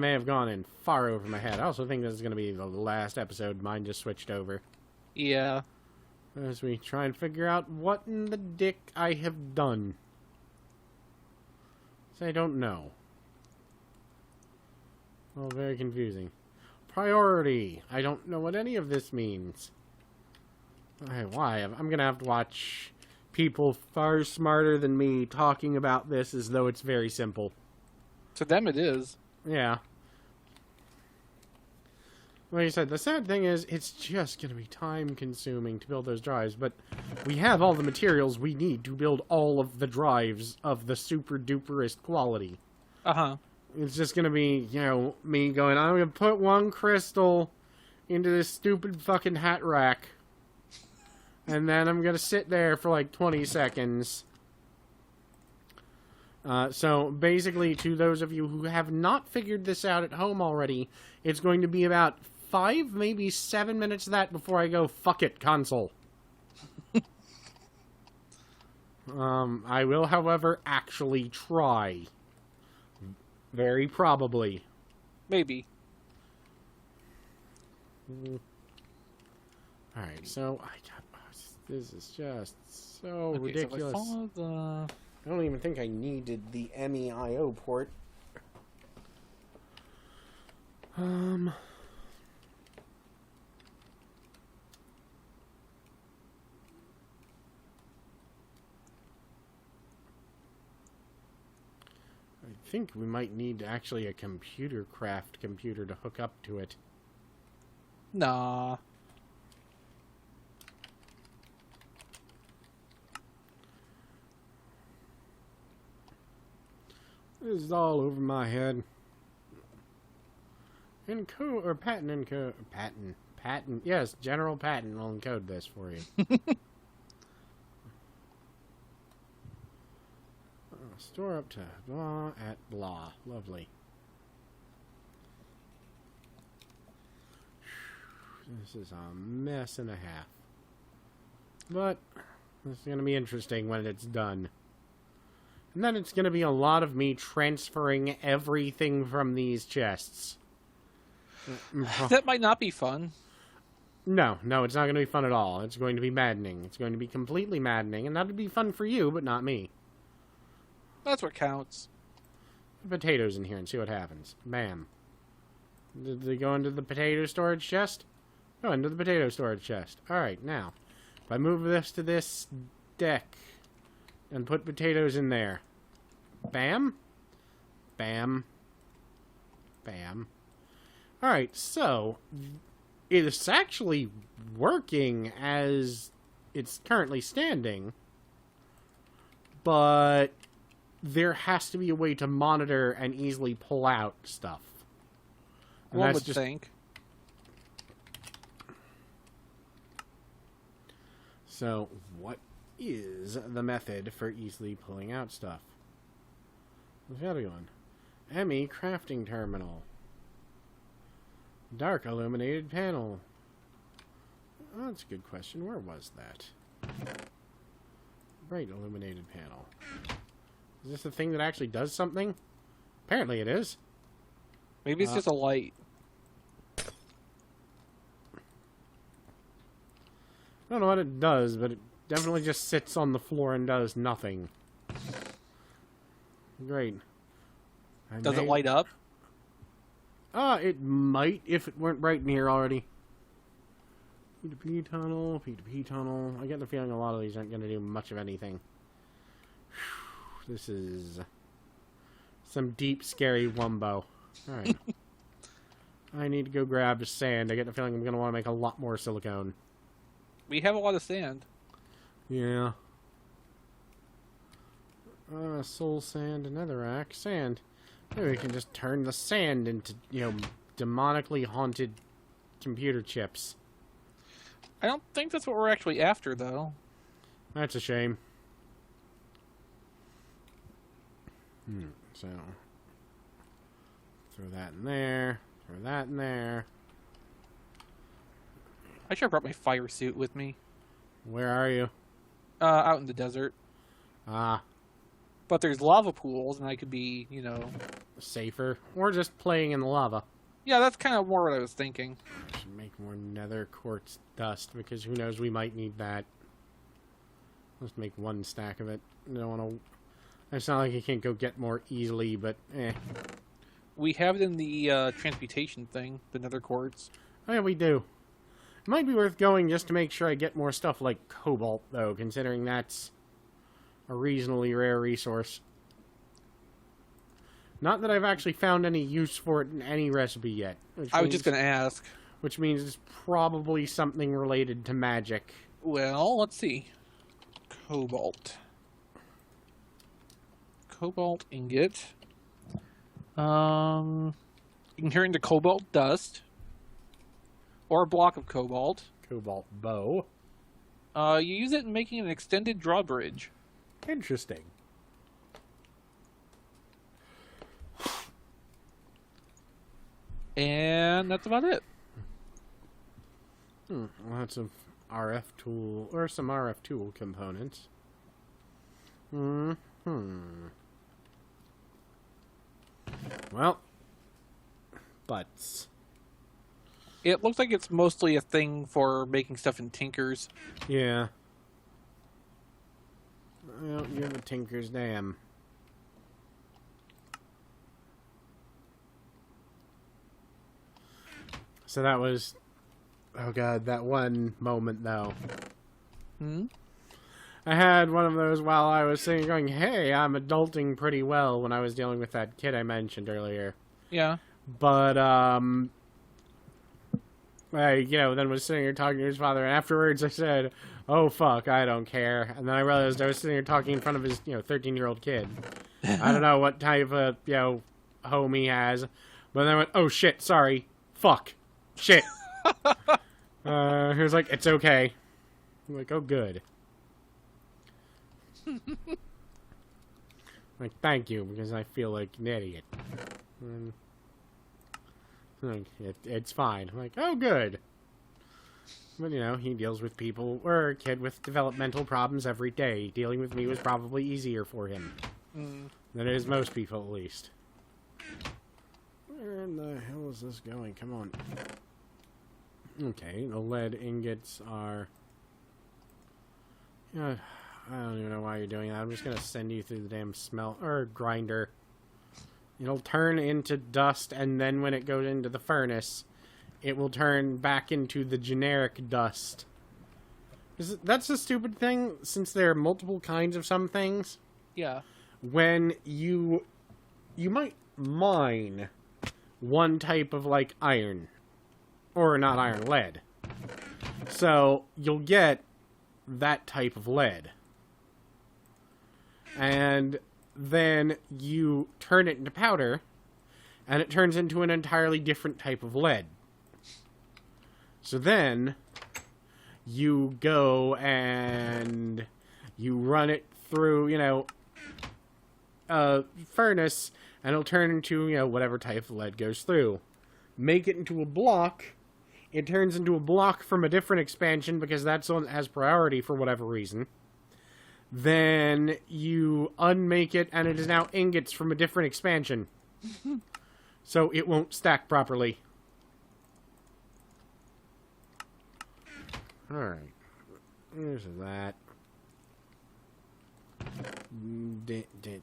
may have gone in far over my head. I also think this is going to be the last episode. Mine just switched over. Yeah. As we try and figure out what in the dick I have done. So I don't know. Well, very confusing. Priority. I don't know what any of this means. Why? I'm going to have to watch people far smarter than me talking about this as though it's very simple. To them it is. Yeah. Like I said, the sad thing is, it's just going to be time-consuming to build those drives, but we have all the materials we need to build all of the drives of the super-duperest quality. Uh-huh. It's just going to be, you know, me going, I'm going to put one crystal into this stupid fucking hat rack, and then I'm going to sit there for like 20 seconds. So, basically, to those of you who have not figured this out at home already, it's going to be about 5, maybe 7 minutes of that before I go, fuck it, console. I will, however, actually try. Very probably. Maybe. Alright, so, this is just so ridiculous. So I don't even think I needed the MEIO port. I think we might need actually a computer to hook up to it. Nah. This is all over my head. Patent. Yes, General Patent will encode this for you. Store up to blah at blah. Lovely. This is a mess and a half. But this is going to be interesting when it's done. And then it's going to be a lot of me transferring everything from these chests. That might not be fun. No, it's not going to be fun at all. It's going to be maddening. It's going to be completely maddening, and that would be fun for you, but not me. That's what counts. Put potatoes in here and see what happens. Bam. Did they go into the potato storage chest? Go into the potato storage chest. Alright, now, if I move this to this deck and put potatoes in there. Bam. Bam. Bam. Alright, so it's actually working as it's currently standing, but there has to be a way to monitor and easily pull out stuff. And one would think. So, what is the method for easily pulling out stuff? What's the other one? ME crafting terminal. Dark illuminated panel. Oh, that's a good question. Where was that? Bright illuminated panel. Is this the thing that actually does something? Apparently it is. Maybe it's just a light. I don't know what it does, but it definitely just sits on the floor and does nothing. Great. Does it light up? It might if it weren't right in here already. P2P tunnel, P2P tunnel. I get the feeling a lot of these aren't going to do much of anything. This is some deep, scary wumbo. Alright. I need to go grab sand. I get the feeling I'm going to want to make a lot more silicone. We have a lot of sand. Yeah. Soul sand, netherrack, sand. Maybe we can just turn the sand into, you know, demonically haunted computer chips. I don't think that's what we're actually after, though. That's a shame. So, throw that in there. Throw that in there. I should have brought my fire suit with me. Where are you? Out in the desert. Ah. But there's lava pools, and I could be, you know... Safer. Or just playing in the lava. Yeah, that's kind of more what I was thinking. Should make more nether quartz dust, because who knows, we might need that. Let's make one stack of it. I don't want to... It's not like you can't go get more easily, but eh. We have it in the transmutation thing, the nether quartz. Oh yeah, we do. It might be worth going just to make sure I get more stuff like cobalt, though, considering that's a reasonably rare resource. Not that I've actually found any use for it in any recipe yet. I was just going to ask. Which means it's probably something related to magic. Well, let's see. Cobalt. Cobalt ingot. You can turn into cobalt dust. Or a block of cobalt. Cobalt bow. You use it in making an extended drawbridge. Interesting. And that's about it. Lots of RF tool, or some RF tool components. Well, butts. It looks like it's mostly a thing for making stuff in tinkers. Yeah. Well, you're the tinker's dam. So that was... Oh god, that one moment, though. I had one of those while I was sitting going, hey, I'm adulting pretty well when I was dealing with that kid I mentioned earlier. Yeah. But, I, then was sitting here talking to his father, and afterwards I said, oh, fuck, I don't care. And then I realized I was sitting here talking in front of his, 13-year-old kid. I don't know what type of, home he has. But then I went, oh, shit, sorry. Fuck. Shit. He was like, it's okay. I'm like, oh, good. Like, thank you, because I feel like an idiot. And, like, it's fine. I'm like, oh, good. But, he deals with people, or a kid with developmental problems every day. Dealing with me was probably easier for him. Than it is most people, at least. Where in the hell is this going? Come on. Okay, the lead ingots are... I don't even know why you're doing that. I'm just going to send you through the damn grinder. It'll turn into dust, and then when it goes into the furnace, it will turn back into the generic dust. That's the stupid thing, since there are multiple kinds of some things. Yeah. When you might mine one type of, iron. Or not iron, lead. So, you'll get that type of lead. And then you turn it into powder, and it turns into an entirely different type of lead. So then, you go and you run it through, a furnace, and it'll turn into, whatever type of lead goes through. Make it into a block. It turns into a block from a different expansion because that's one that has priority for whatever reason. Then you unmake it, and it is now ingots from a different expansion. So it won't stack properly. Alright. There's that.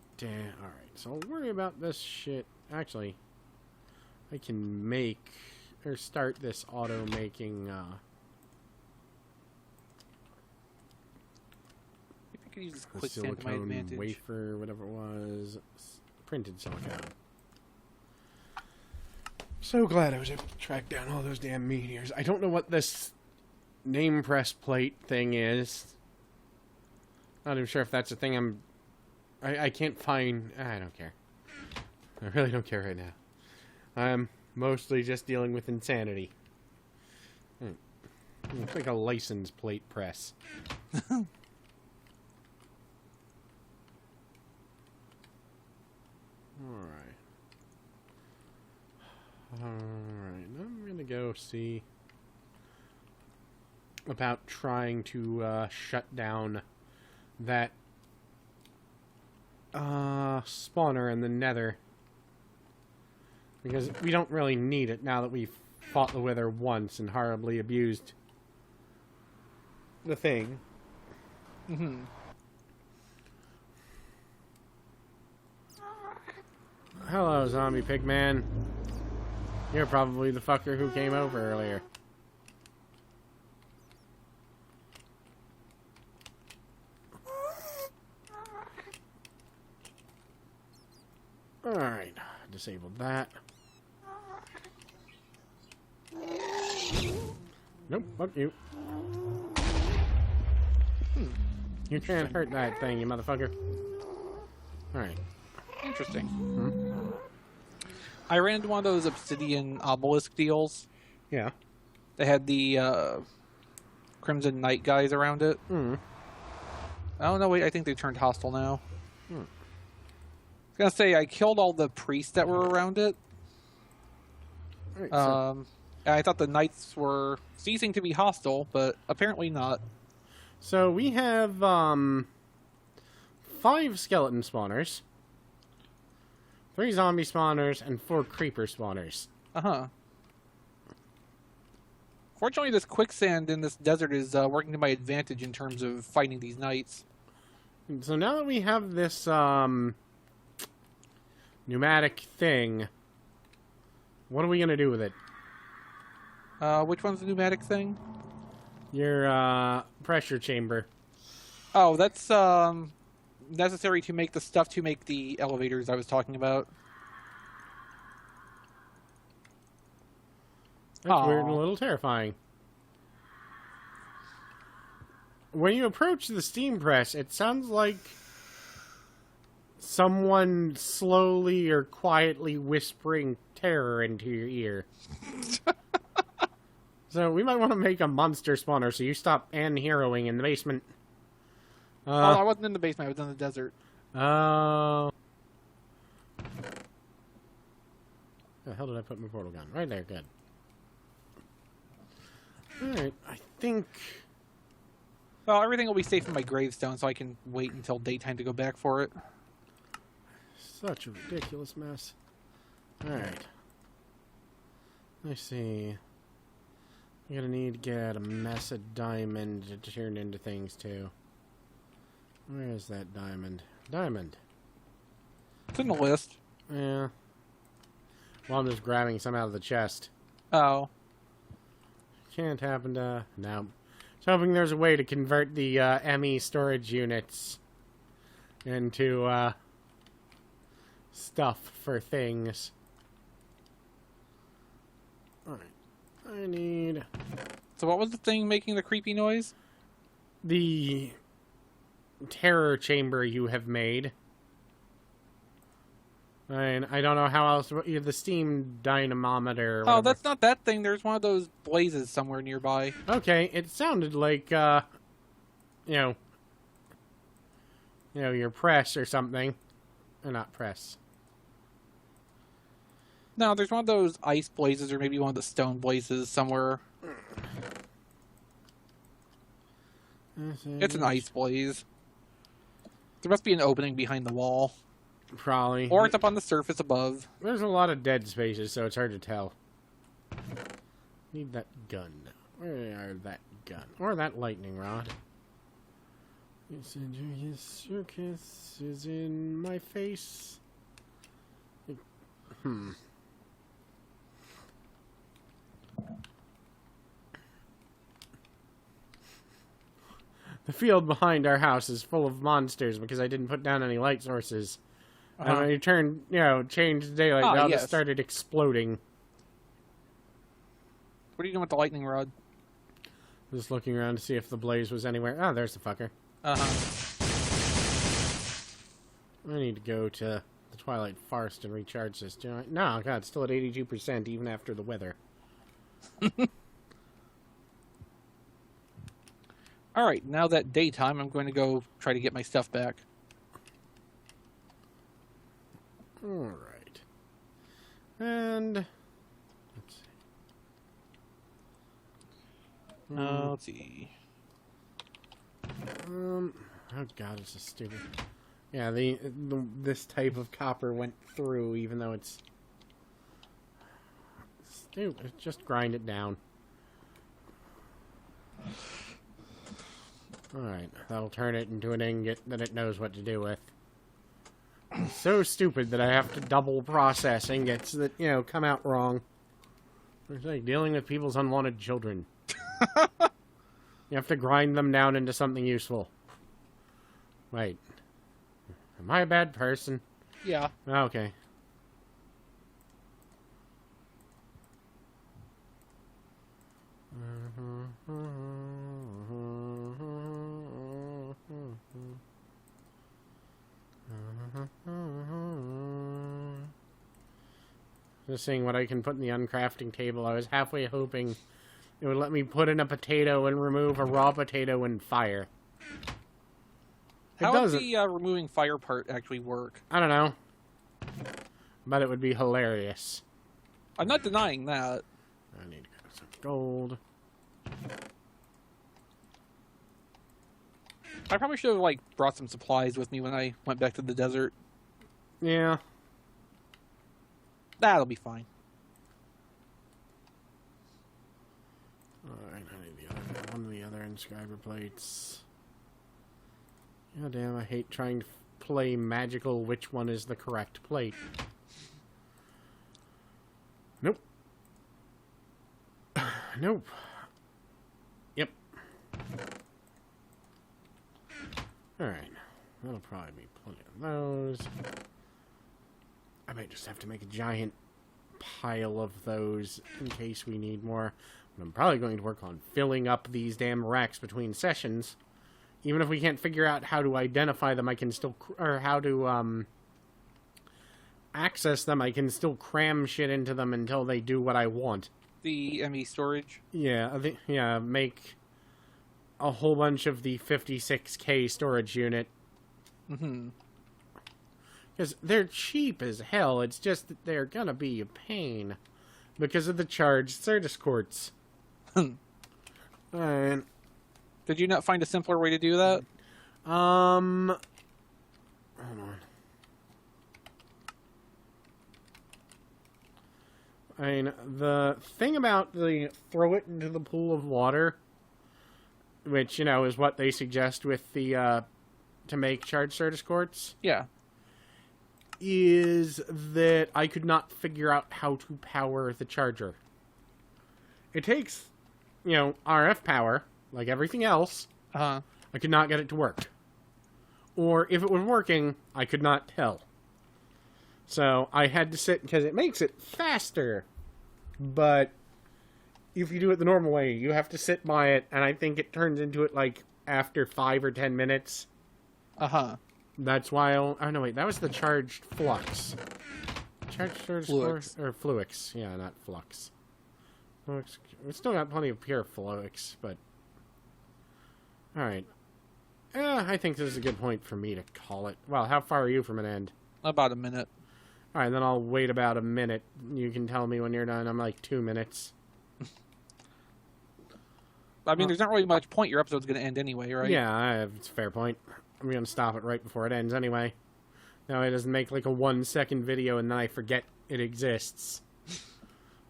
Alright, so I'll worry about this shit. Actually, I can make... or start this auto-making, I could use this quicksand to my silicone advantage. wafer, whatever it was. Printed silicone. So glad I was able to track down all those damn meteors. I don't know what this name press plate thing is. Not even sure if that's a thing I can't find... I don't care. I really don't care right now. I'm mostly just dealing with insanity. It's like a license plate press. Alright. Alright, I'm gonna go see about trying to shut down that spawner in the nether. Because we don't really need it now that we've fought the wither once and horribly abused the thing. Mm-hmm. Hello, zombie pigman. You're probably the fucker who came over earlier. Alright, disabled that. Nope, fuck you. You can't hurt that thing, you motherfucker. Alright. Interesting. Hmm? I ran into one of those obsidian obelisk deals. Yeah. They had the Crimson Knight guys around it. Hmm. Oh, no, wait, I think they turned hostile now. Hmm. I was gonna say, I killed all the priests that were around it. Right, so, And I thought the knights were ceasing to be hostile, but apparently not. so we have 5 skeleton spawners, 3 zombie spawners, and 4 creeper spawners. Uh-huh. Fortunately, this quicksand in this desert is working to my advantage in terms of fighting these knights. So now that we have this pneumatic thing, what are we gonna do with it? Which one's the pneumatic thing? Your pressure chamber. Oh, that's necessary to make the stuff to make the elevators I was talking about. That's weird and a Aw. little terrifying. When you approach the steam press, it sounds like someone slowly or quietly whispering terror into your ear. So we might want to make a monster spawner so you stop heroing in the basement. Oh, I wasn't in the basement, I was in the desert. Where the hell did I put my portal gun? Right there, good. Alright, I think... Well, everything will be safe in my gravestone, so I can wait until daytime to go back for it. Such a ridiculous mess. Alright. Let's see. I'm gonna need to get a mess of diamond to turn into things too. Where is that diamond? Diamond. It's in the list. Yeah. Well, I'm just grabbing some out of the chest. Oh. Can't happen to... No. I was hoping there's a way to convert the ME storage units into stuff for things. Alright. I need... So what was the thing making the creepy noise? the terror chamber you have made. And I don't know how else... You have the steam dynamometer. Or Oh, whatever. that's not that thing. There's one of those blazes somewhere nearby. Okay, it sounded like, you know, your press or something. Or not press. No, there's one of those ice blazes or maybe one of the stone blazes somewhere. It's an ice blaze. There must be an opening behind the wall. Probably. Or it's up on the surface above. There's a lot of dead spaces, so it's hard to tell. Need that gun. Where are that gun? Or that lightning rod. Your kiss is in my face. The field behind our house is full of monsters because I didn't put down any light sources. And when you turn, change the daylight, they all just started exploding. What are you doing with the lightning rod? Just looking around to see if the blaze was anywhere. Oh, there's the fucker. I need to go to the Twilight Forest and recharge this. No, God, it's still at 82% even after the weather. Alright, now that daytime, I'm going to go try to get my stuff back. Alright. And... let's see. Let's see. Oh God, it's so stupid. Yeah, this type of copper went through, even though it's stupid. Just grind it down. Alright, that'll turn it into an ingot that it knows what to do with. It's so stupid that I have to double process ingots that, come out wrong. It's like dealing with people's unwanted children. You have to grind them down into something useful. Wait. Am I a bad person? Yeah. Okay. Just seeing what I can put in the uncrafting table. I was halfway hoping it would let me put in a potato and remove a raw potato and fire. How would the removing fire part actually work? I don't know. But it would be hilarious. I'm not denying that. I need to grab some gold. I probably should have brought some supplies with me when I went back to the desert. Yeah. That'll be fine. Alright, I need one of the other inscriber plates. God damn, I hate trying to play magical which one is the correct plate. Nope. Nope. Yep. Alright. That'll probably be plenty of those. I might just have to make a giant pile of those in case we need more. But I'm probably going to work on filling up these damn racks between sessions. Even if we can't figure out how to identify them, I can still... Or how to, access them, I can still cram shit into them until they do what I want. The ME storage? Yeah, make a whole bunch of the 56K storage unit. Mm-hmm. Because they're cheap as hell, it's just that they're gonna be a pain. Because of the charged Certus quartz. Alright. Did you not find a simpler way to do that? Hold on. I mean, the thing about the throw it into the pool of water, which, is what they suggest with the, to make charged Certus quartz. Yeah. Is that I could not figure out how to power the charger. It takes, RF power, like everything else. Uh-huh. I could not get it to work. Or if it was working, I could not tell. So I had to sit, because it makes it faster. But if you do it the normal way, you have to sit by it, and I think it turns into it after 5 or 10 minutes. Uh-huh. That's why oh no, wait, that was the charged flux. Charged Fluix. or fluix. Yeah, not flux. Fluix. We still got plenty of pure fluix, but... Alright. I think this is a good point for me to call it. Well, how far are you from an end? About a minute. Alright, then I'll wait about a minute. You can tell me when you're done. I'm 2 minutes. I mean, there's not really much point your episode's going to end anyway, right? Yeah, it's a fair point. I'm going to stop it right before it ends anyway. Now it doesn't make a 1-second video and then I forget it exists.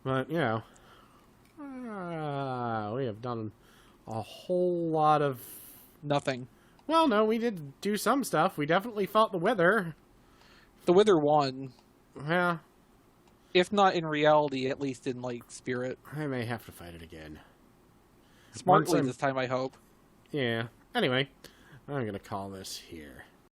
But, we have done a whole lot of... Nothing. Well, no, we did do some stuff. We definitely fought the Wither. The Wither won. Yeah. If not in reality, at least in, spirit. I may have to fight it again. Smartly this time, I hope. Yeah. Anyway, I'm going to call this here.